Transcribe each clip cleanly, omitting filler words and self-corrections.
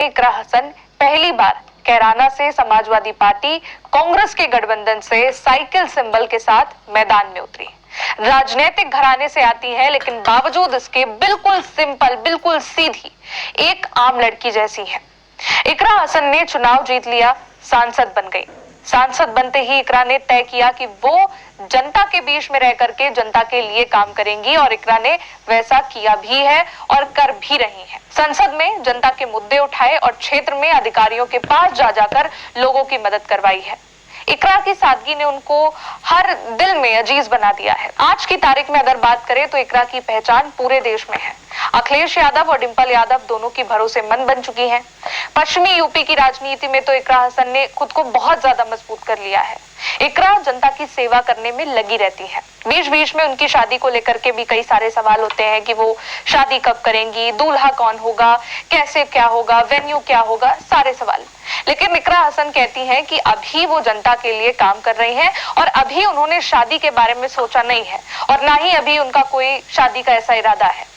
इकरा हसन पहली बार कैराना से समाजवादी पार्टी कांग्रेस के गठबंधन से साइकिल सिंबल के साथ मैदान में उतरी। राजनीतिक घराने से आती है, लेकिन बावजूद इसके बिल्कुल सिंपल, बिल्कुल सीधी, एक आम लड़की जैसी है। इकरा हसन ने चुनाव जीत लिया, सांसद बन गई। सांसद बनते ही इकरा ने तय किया कि वो जनता के बीच में रह करके जनता के लिए काम करेंगी, और इकरा ने वैसा किया भी है और कर भी रही है। संसद में जनता के मुद्दे उठाए और क्षेत्र में अधिकारियों के पास जा जाकर लोगों की मदद करवाई है। इकरा की सादगी ने उनको हर दिल में अजीज बना दिया है। आज की तारीख में अगर बात करें तो इकरा की पहचान पूरे देश में है। अखिलेश यादव और डिंपल यादव दोनों की भरोसेमंद बन चुकी हैं। पश्चिमी यूपी की राजनीति में तो इकरा हसन ने खुद को बहुत ज्यादा मजबूत कर लिया है। इकरा जनता की सेवा करने में लगी रहती है। बीच बीच में उनकी शादी को लेकर के भी कई सारे सवाल होते हैं कि वो शादी कब करेंगी, दूल्हा कौन होगा, कैसे क्या होगा, वेन्यू क्या होगा, सारे सवाल। लेकिन इकरा हसन कहती हैं कि अभी वो जनता के लिए काम कर रही हैं और अभी उन्होंने शादी के बारे में सोचा नहीं है और ना ही अभी उनका कोई शादी का ऐसा इरादा है।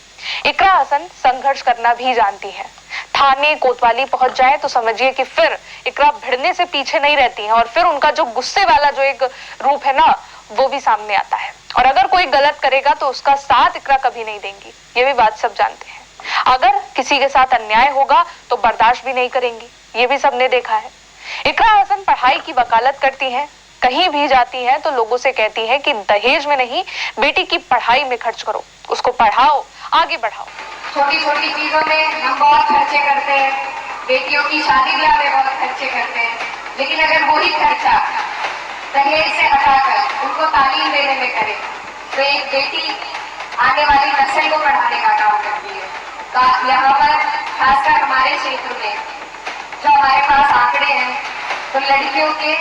इकरा हसन संघर्ष करना भी जानती है। थाने कोतवाली पहुंच जाए तो समझिए कि फिर इकरा भिड़ने से पीछे नहीं रहती हैं और फिर उनका जो गुस्से वाला जो एक रूप है ना, वो भी सामने आता है। और अगर कोई गलत करेगा तो उसका साथ इकरा कभी नहीं देंगी, ये भी बात सब जानते हैं। अगर किसी के साथ अन्याय होगा तो बर्दाश्त भी नहीं करेंगी, ये भी सबने देखा है। इकरा हसन पढ़ाई की वकालत करती हैं। कहीं भी जाती हैं तो लोगों से कहती हैं कि दहेज में नहीं, बेटी की पढ़ाई में खर्च करो, उसको पढ़ाओ, आगे बढ़ाओ। छोटी छोटी चीजों में हम बहुत खर्चे करते हैं, बेटियों की शादी ब्याह में बहुत खर्चे करते हैं, लेकिन अगर वही खर्चा दहेज से हटाकर उनको तालीम देने में करें तो एक बेटी आने वाली नस्ल को पढ़ाने का काम करती है। तो यहाँ पर खासकर हमारे क्षेत्र में जो हमारे पास आंकड़े हैं, तो लड़कियों के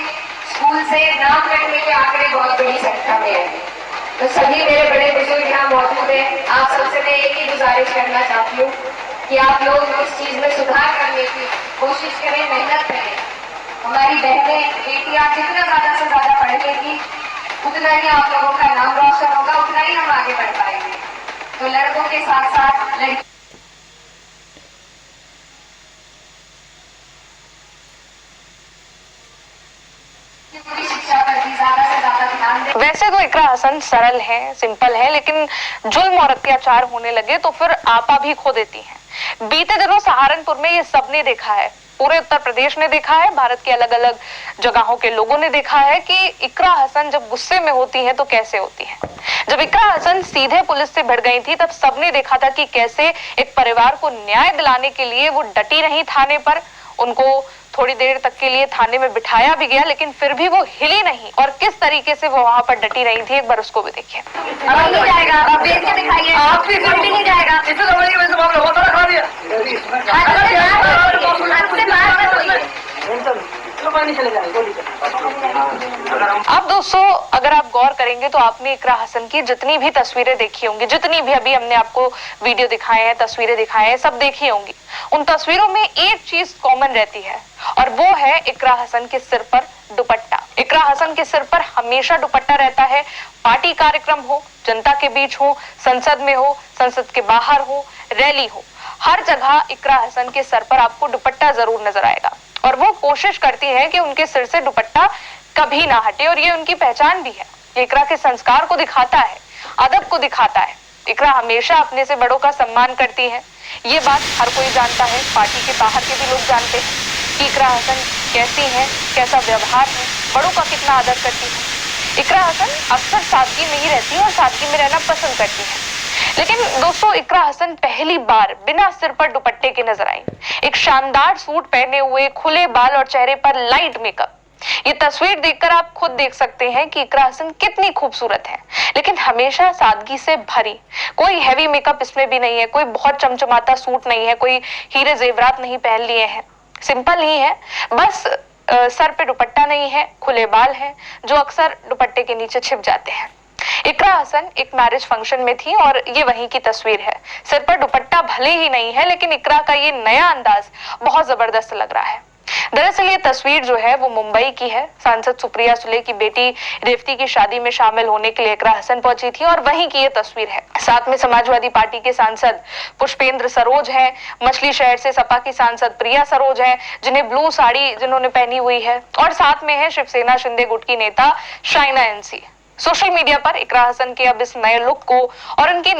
स्कूल से नाम कटने के आंकड़े बहुत बड़ी संख्या में है। तो सभी मेरे बड़े बुजुर्ग यहाँ मौजूद हैं, आप सबसे मैं एक ही गुजारिश करना चाहती हूँ कि आप लोग इस चीज में सुधार करने की कोशिश करें, मेहनत करें। हमारी बहनें, बेटियां जितना ज्यादा से ज्यादा पढ़ेंगी उतना ही आप लोगों का नाम रोशन होगा, उतना ही हम आगे बढ़ पाएंगे। तो लड़कों के साथ साथ लड़की वैसे तो इकरा हसन सरल है, सिंपल है, लेकिन जुल्म और अत्याचार होने लगे तो फिर आपा भी खो देती हैं। बीते दिनों सहारनपुर में ये सबने देखा है, पूरे उत्तर प्रदेश ने देखा है, भारत के अलग अलग जगहों के लोगों ने देखा है कि इकरा हसन जब गुस्से में होती है तो कैसे होती है। जब इकरा हसन सीधे पुलिस से भिड़ गई थी तब सबने देखा था कि कैसे एक परिवार को न्याय दिलाने के लिए वो डटी रही थाने पर। उनको थोड़ी देर तक के लिए थाने में बिठाया भी गया, लेकिन फिर भी वो हिली नहीं और किस तरीके से वो वहां पर डटी रही थी, एक बार उसको भी देखिए। अब नहीं जाएगा, अब देख के दिखाइए, आप भी नहीं जाएगा। अब दोस्तों अगर आप गौर करेंगे तो आपने इकरा हसन की जितनी भी तस्वीरें देखी होंगी, जितनी भी अभी हमने आपको वीडियो दिखाए हैं, तस्वीरें दिखाए हैं, सब देखी होंगी। उन तस्वीरों में एक चीज कॉमन रहती है और वो है इकरा हसन के सिर पर दुपट्टा। इकरा हसन के सिर पर हमेशा दुपट्टा रहता है। पार्टी कार्यक्रम हो, जनता के बीच हो, संसद में हो, संसद के बाहर हो, रैली हो, हर जगह इकरा हसन के सर पर आपको दुपट्टा जरूर नजर आएगा और वो कोशिश करती है कि उनके सिर से दुपट्टा कभी ना हटे, और ये उनकी पहचान भी है। ये इकरा के संस्कार को दिखाता है, अदब को दिखाता है। इकरा हमेशा अपने से बड़ों का सम्मान करती है। ये बात हर कोई जानता है, पार्टी के बाहर के भी लोग जानते हैं कि इकरा हसन कैसी है, कैसा व्यवहार है, बड़ों का कितना आदर करती है। इकरा हसन अक्सर सादगी में ही रहती है और सादगी में रहना पसंद करती है। लेकिन दोस्तों इकरा हसन पहली बार बिना सिर पर दुपट्टे के नजर आई। एक शानदार सूट पहने हुए, खुले बाल और चेहरे पर लाइट मेकअप। ये तस्वीर देखकर आप खुद देख सकते हैं कि इकरा हसन कितनी खूबसूरत है, लेकिन हमेशा सादगी से भरी। कोई हैवी मेकअप इसमें भी नहीं है, कोई बहुत चमचमाता सूट नहीं है, कोई हीरे जेवरात नहीं पहन लिए हैं, सिंपल ही है। बस सर पे दुपट्टा नहीं है, खुले बाल हैं जो अक्सर दुपट्टे के नीचे छिप जाते हैं। इकरा हसन एक मैरिज फंक्शन में थी और ये वहीं की तस्वीर है। सिर पर दुपट्टा भले ही नहीं है, लेकिन इकरा का ये नया अंदाज बहुत जबरदस्त लग रहा है। दरअसल ये तस्वीर जो है वो मुंबई की है। सांसद सुप्रिया सुले की बेटी रेवती की शादी में शामिल होने के लिए इकरा हसन पहुंची थी और वहीं की ये तस्वीर है। साथ में समाजवादी पार्टी के सांसद पुष्पेंद्र सरोज हैं, मछली शहर से सपा की सांसद प्रिया सरोज हैं जिन्हें ब्लू साड़ी जिन्होंने पहनी हुई है, और साथ में है शिवसेना शिंदे गुट की नेता शाइना एनसी। सोशल मीडिया पर इकरा हसन के अब इस नए लुक को और उनकी